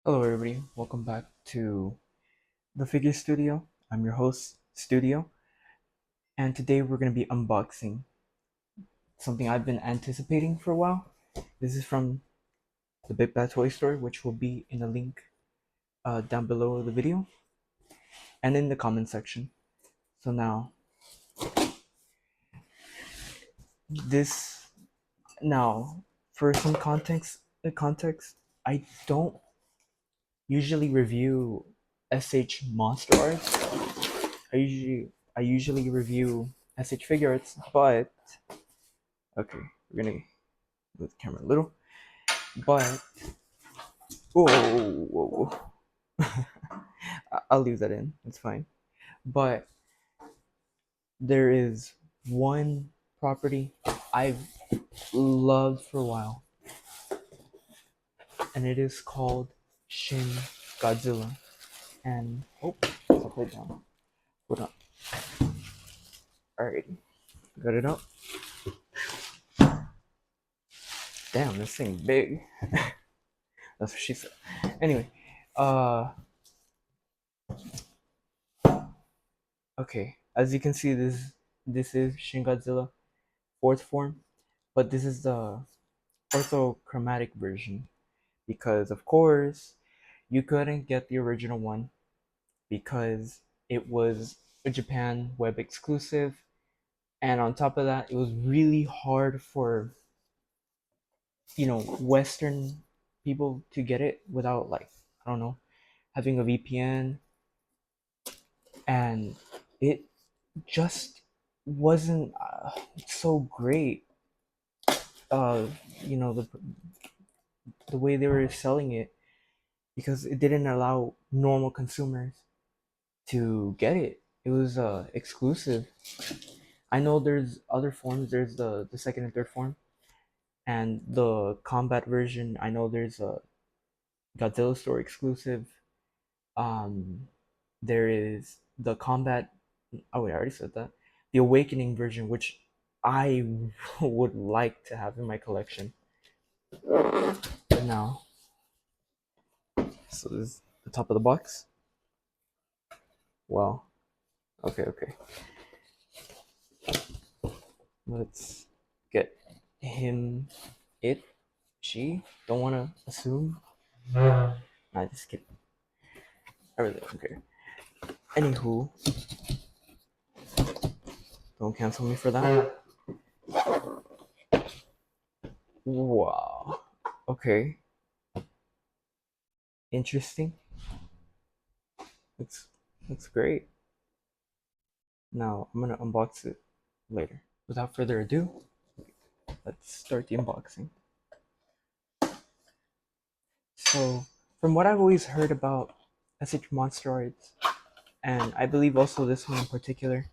Hello, everybody. Welcome back to the Figure Studio. I'm your host, Studio, and today we're going to be unboxing something I've been anticipating for a while. This is from the Big Bad Toy Store, which will be in a link down below the video and in the comment section. So now, this now for some context, I don't usually review SH Monsterarts. I usually review SH Figure Arts, but okay, we're gonna move the camera a little. But whoa. I'll leave that in. It's fine. But there is one property I've loved for a while, and it is called Shin Godzilla. And I'll put it down. Hold on. Alright, got it up. Damn, this thing big. That's what she said. Anyway, uh, okay. As you can see, this is Shin Godzilla fourth form, but this is the orthochromatic version because, of course, you couldn't get the original one because it was a Japan web exclusive, and on top of that, it was really hard for Western people to get it without, like, I don't know, having a VPN, and it just wasn't so great. uh the way they were selling it, because it didn't allow normal consumers to get it. It was exclusive. I know there's other forms. There's the second and third form, and the combat version. I know there's a Godzilla store exclusive. Um, there is the combat. Oh wait, I already said that. The awakening version, which I would like to have in my collection. But now, so this is the top of the box. Wow. Okay. Let's get him, it, she. Don't want to assume. Nah, just kidding. I really don't care. Anywho, don't cancel me for that. Wow. Okay. Interesting. Looks looks great. Now I'm gonna unbox it later. Without further ado, let's start the unboxing. So, from what I've always heard about SH Monsterarts, and I believe also this one in particular,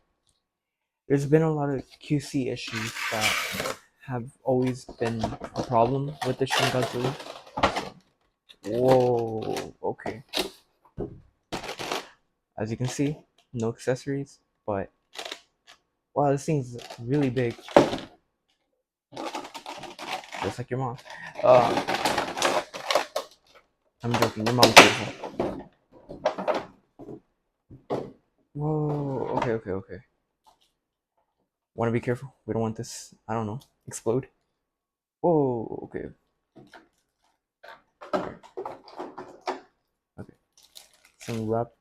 there's been a lot of QC issues that have always been a problem with the Shin Godzilla. Whoa, okay. As you can see, no accessories, but wow, this thing's really big. Just like your mom. I'm joking, your mom's beautiful. Whoa, okay. Want to be careful. We don't want this, I don't know, explode. Whoa, okay. Okay. So wrap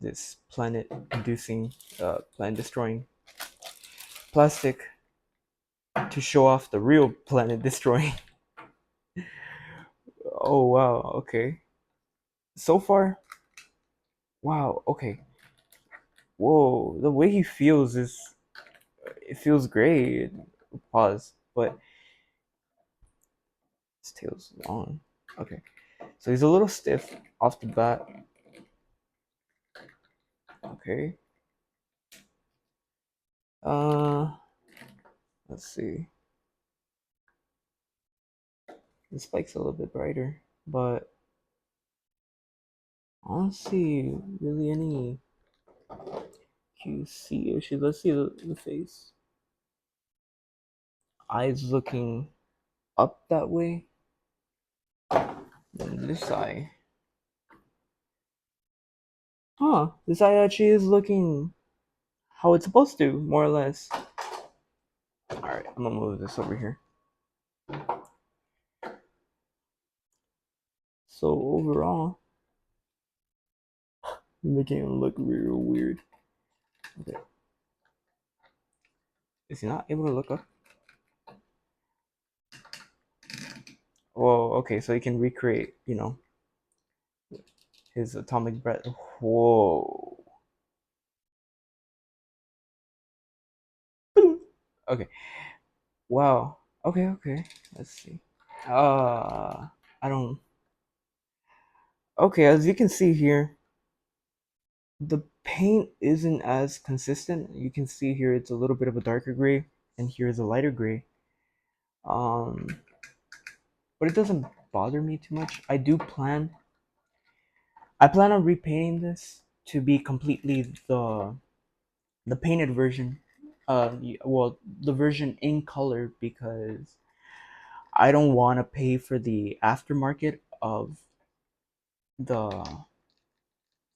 this planet destroying plastic to show off the real planet destroying. Oh wow, okay. So far, wow, okay. Whoa, the way he feels is, it feels great. Pause, but his tail's long. Okay, so he's a little stiff off the bat. Okay. Uh, let's see. The spike's a little bit brighter, but I don't see really any QC issues. Let's see the face. Eyes looking up that way. Then this eye. Huh, this eye actually is looking how it's supposed to, more or less. Alright, I'm gonna move this over here. So overall, making it look real weird. Okay. Is he not able to look up? Well, okay, so he can recreate, his atomic breath. Whoa. Okay. Wow. Okay, okay. Let's see. I don't. Okay, as you can see here, the paint isn't as consistent. You can see here it's a little bit of a darker gray, and here is a lighter gray. Um, but it doesn't bother me too much. I plan on repainting this to be completely the painted version. Well, the version in color, because I don't want to pay for the aftermarket of the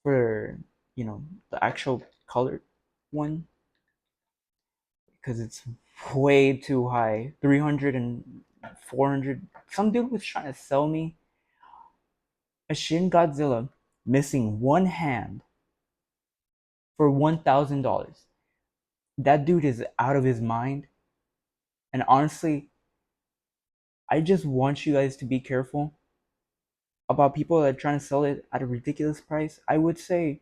for the actual colored one, because it's way too high. 300 and 400. Some dude was trying to sell me a Shin Godzilla missing one hand for $1,000. That dude is out of his mind. And honestly, I just want you guys to be careful about people that are trying to sell it at a ridiculous price. I would say,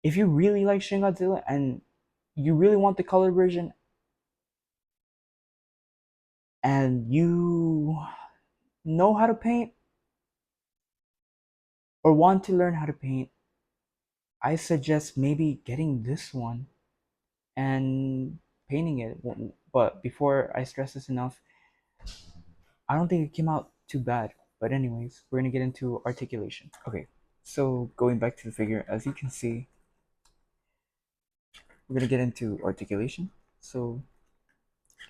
if you really like Shin Godzilla and you really want the color version and you know how to paint or want to learn how to paint, I suggest maybe getting this one and painting it. But before I stress this enough, I don't think it came out too bad. But anyways, we're gonna get into articulation. Okay, so going back to the figure, as you can see, we're gonna get into articulation. So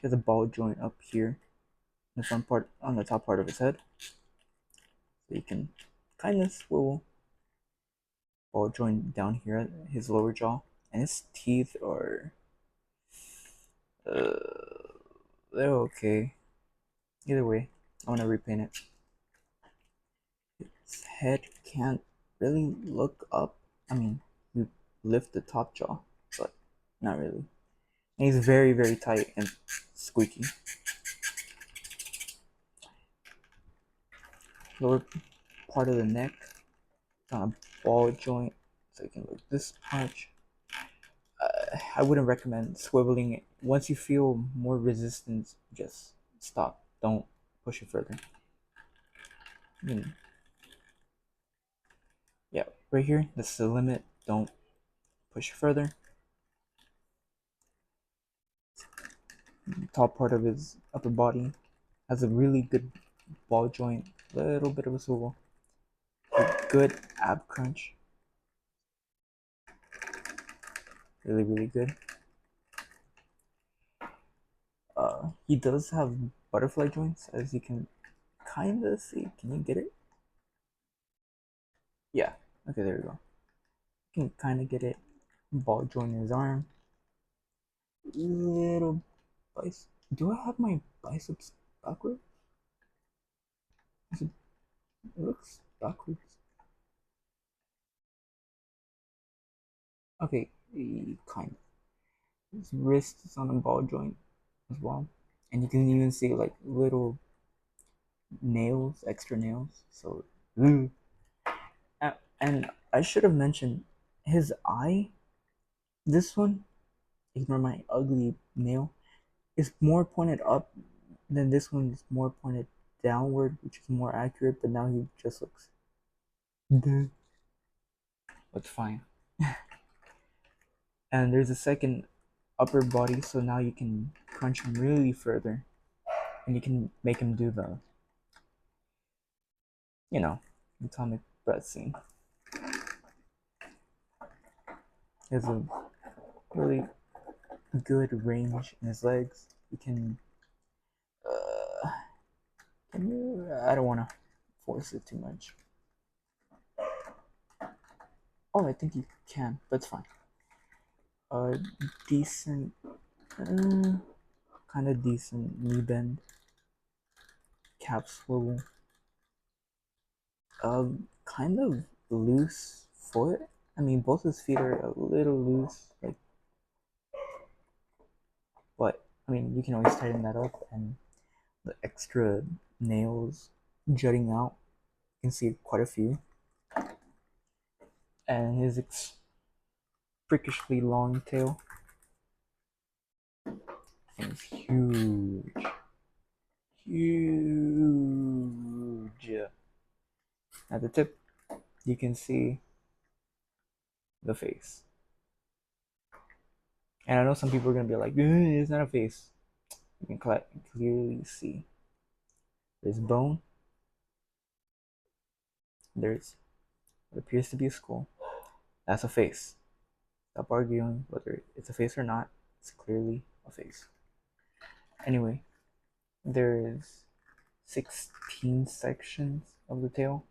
there's a ball joint up here, the front part on the top part of his head. So you can kind of swivel ball joint down here at his lower jaw, and his teeth are they're okay. Either way, I'm gonna repaint it. His head can't really look up. I mean, you lift the top jaw, but not really. And he's very, very tight and squeaky. Lower part of the neck, on a ball joint, so you can look this punch. I wouldn't recommend swiveling it. Once you feel more resistance, just stop. Don't push it further. Yeah, right here, that's the limit. Don't push it further. Top part of his upper body has a really good ball joint, little bit of a swivel, a good ab crunch, really, really good. He does have butterfly joints, as you can kind of see. Can you get it? Yeah. Okay, there we go. You can kind of get it. Ball joint in his arm. Little biceps. Do I have my biceps backwards? It looks backwards. Okay, kind of. His wrist is on a ball joint as well, and you can even see like little nails, extra nails. So, and I should have mentioned his eye. This one, ignore my ugly nail, is more pointed up than this one is more pointed downward, which is more accurate. But now he just looks dead. But fine. And there's a second upper body, so now you can crunch him really further, and you can make him do the, you know, atomic breath scene. There's a really good range in his legs. You can, can you? I don't wanna. force it too much. Oh, I think you can, but it's fine. Decent, kind of decent knee bend, calf swivel. Kind of loose foot. I mean, both his feet are a little loose, like, but I mean, you can always tighten that up. And the extra nails jutting out, you can see quite a few. And his freakishly long tail is huge, huge. At the tip, you can see the face. And I know some people are gonna be like, it's not a face. You can clearly see there's bone, there's what appears to be a skull. That's a face. Stop arguing whether it's a face or not. It's clearly a face. Anyway, there's 16 sections of the tail,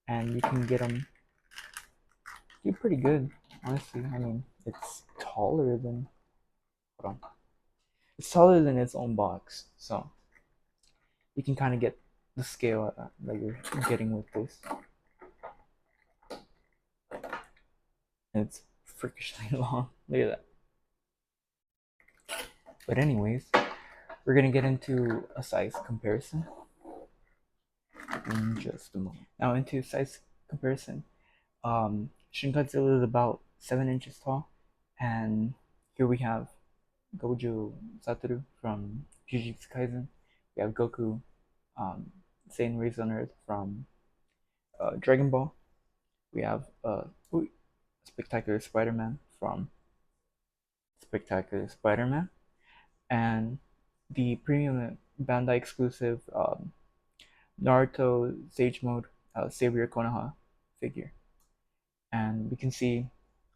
and you can get them do pretty good, honestly. I mean, it's taller than hold on, it's taller than its own box, so you can kind of get the scale that you're getting with this. And it's freakishly long. Look at that. But anyways, we're gonna get into a size comparison in just a moment. Now into size comparison. Shin Godzilla is about 7 inches tall, and here we have Gojo Satoru from Jujutsu Kaisen. We have Goku, Saiyan Raised on Earth from Dragon Ball. We have Spectacular Spider-Man from Spectacular Spider-Man, and the premium Bandai exclusive Naruto Sage Mode Savior Konoha figure. And we can see,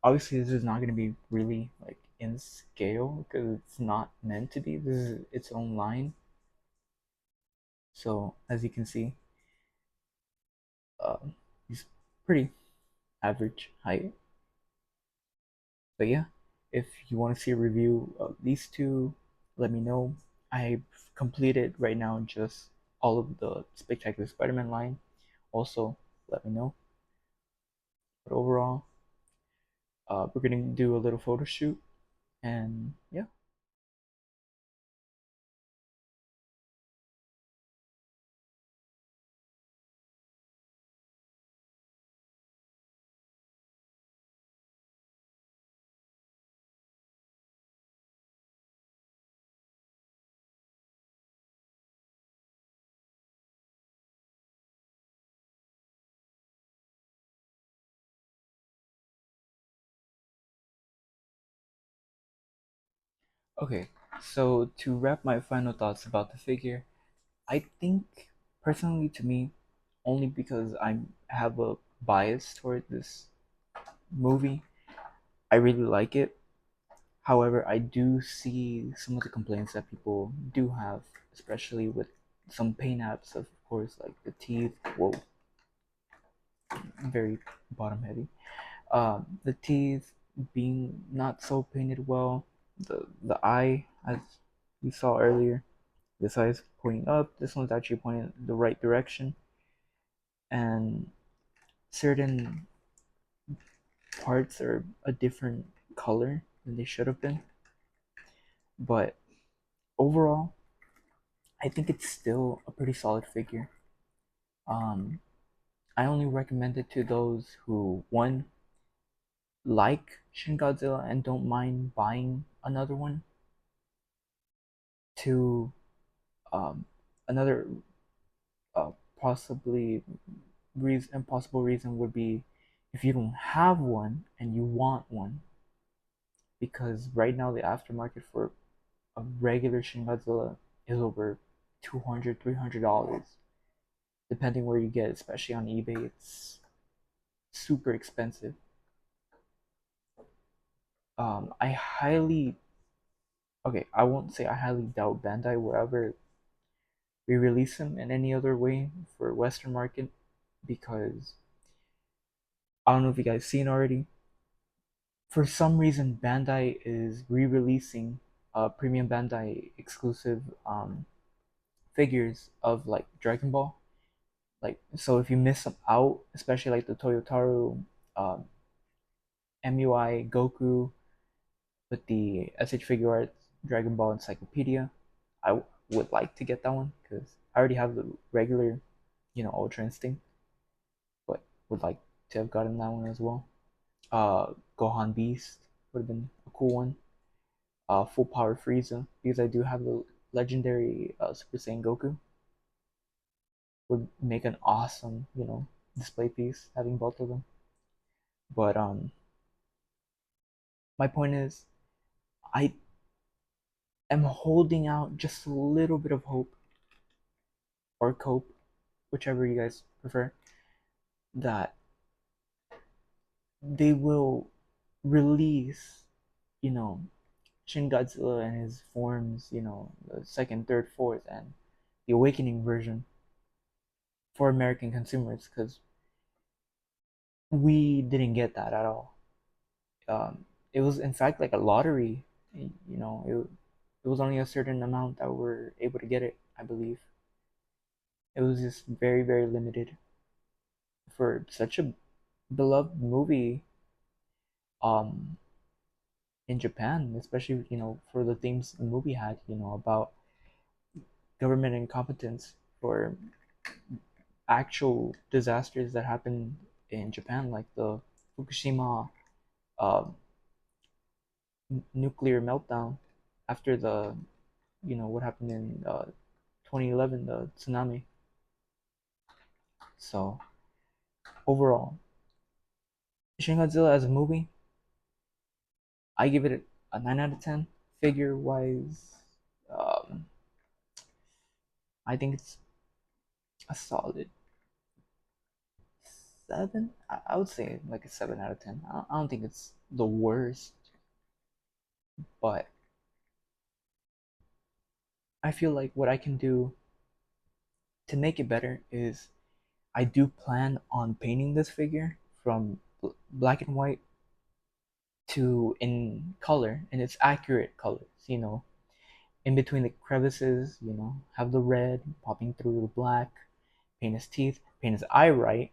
obviously, this is not going to be really like in scale because it's not meant to be. This is its own line. So as you can see, he's pretty average height. But yeah, if you want to see a review of these two, let me know. I've completed right now just all of the Spectacular Spider-Man line. Also, let me know. But overall, we're gonna do a little photo shoot, and yeah. Okay, so to wrap my final thoughts about the figure, I think personally to me, only because I have a bias toward this movie, I really like it. However, I do see some of the complaints that people do have, especially with some paint apps, of course, like the teeth. Whoa, very bottom heavy. The teeth being not so painted well. The eye, as we saw earlier, this eye is pointing up. This one's actually pointing the right direction, and certain parts are a different color than they should have been. But overall, I think it's still a pretty solid figure. Um, I only recommend it to those who, one, like Shin Godzilla and don't mind buying another one. Two, another uh, possibly possible reason would be if you don't have one and you want one, because right now the aftermarket for a regular Shin Godzilla is over $200, $300, depending where you get, especially on eBay. It's super expensive. I highly, okay, I won't say I highly doubt Bandai will ever re-release them in any other way for Western market, because I don't know if you guys seen already. For some reason, Bandai is re-releasing premium Bandai exclusive figures of like Dragon Ball. Like, so if you miss them out, especially like the Toyotaru um, MUI Goku with the SH Figure Arts Dragon Ball Encyclopedia, I would like to get that one because I already have the regular, Ultra Instinct, but would like to have gotten that one as well. Gohan Beast would have been a cool one. Full Power Frieza, because I do have the legendary Super Saiyan Goku. Would make an awesome, display piece having both of them. But my point is, I am holding out just a little bit of hope or cope, whichever you guys prefer, that they will release, you know, Shin Godzilla and his forms, the second, third, fourth, and the Awakening version for American consumers, because we didn't get that at all. It was in fact like a lottery. It was only a certain amount that were able to get it. I believe it was just very very limited for such a beloved movie. Um, in Japan, especially for the themes the movie had, about government incompetence for actual disasters that happened in Japan, like the Fukushima uh, nuclear meltdown after the what happened in 2011, the tsunami. So overall, Shin Godzilla as a movie, I give it a 9 out of 10. Figure wise, um, I think it's a solid 7. I would say like a 7 out of 10. I don't think it's the worst, but I feel like what I can do to make it better is I do plan on painting this figure from black and white to in color, and it's accurate colors, in between the crevices, have the red popping through the black, paint his teeth, paint his eye right,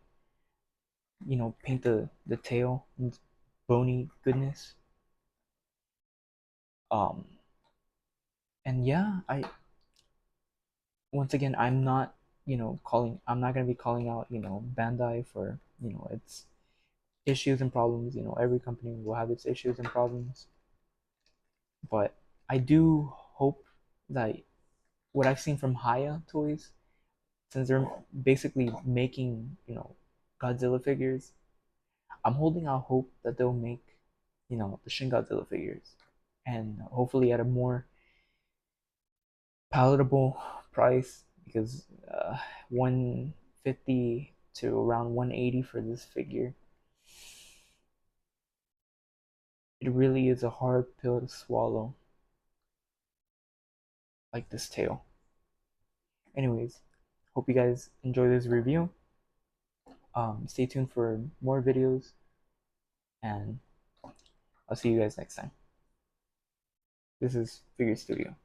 paint the tail and bony goodness. Um, and yeah, I once again I'm not gonna be calling out Bandai for its issues and problems. Every company will have its issues and problems, but I do hope that what I've seen from Haya Toys, since they're basically making Godzilla figures, I'm holding out hope that they'll make the Shin Godzilla figures, and hopefully at a more palatable price, because 150 to around 180 for this figure, it really is a hard pill to swallow, like this tail. Anyways, hope you guys enjoy this review. Stay tuned for more videos, and I'll see you guys next time. This is Figure Studio.